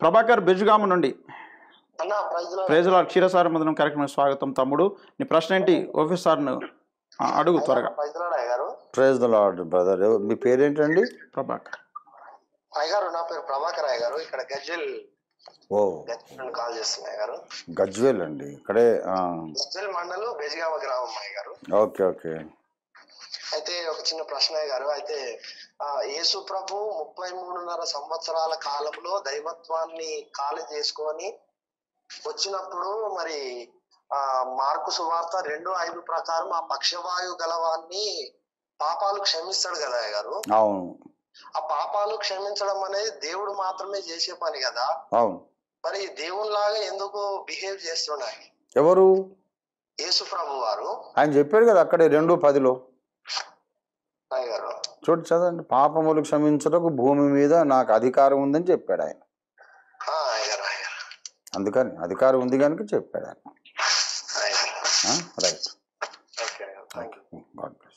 ప్రభాకర్ బెజుగాము నుండి అన్న ప్రైజ్లా క్షీరసార మందిరం కార్యక్రమం స్వాగతం తమ్ముడు. నీ ప్రశ్న ఏంటి? ఆఫీసర్ను అడుగు త్వరగా. Praise the lord brother. మీ పేరేంటండి? ప్రభాకర్ అయ్యగారు. నా పేరు ప్రభాకర్ అయ్యగారు. ఇక్కడ గజ్వెల్ కాల్ చేస్తున్నాయి గారు. గజ్వెల్ అండి, ఇక్కడే గజ్వెల్ మండలం బెజగామ గ్రామం అయ్యగారు. Okay okay. అయితే ఒక చిన్న ప్రశ్న అయ్యగారు. అయితే యేసు ప్రభు 33.5 సంవత్సరాల కాలంలో దైవత్వాన్ని ఖాళీ చేసుకొని వచ్చినప్పుడు మరి మార్కు సువార్త 2:5 ప్రకారం ఆ పక్షవాయు గలవాన్ని పాపాలు క్షమిస్తాడు కదా అయ్యగారు. అవును. ఆ పాపాలు క్షమించడం అనేది దేవుడు మాత్రమే చేసే పని కదా. అవును. మరి దేవునిలాగా ఎందుకు బిహేవ్ చేస్తున్నాయి? ఎవరు? యేసు ప్రభు వారు. ఆయన చెప్పాడు కదా అక్కడే 2:10 అయ్యగారు. చూడు చదవండి. పాపములు క్షమించటకు భూమి మీద నాకు అధికారం ఉందని చెప్పాడు ఆయన. అందుకని అధికారం ఉంది కనుక చెప్పాడు ఆయన. Right. Okay. Thank you. God bless.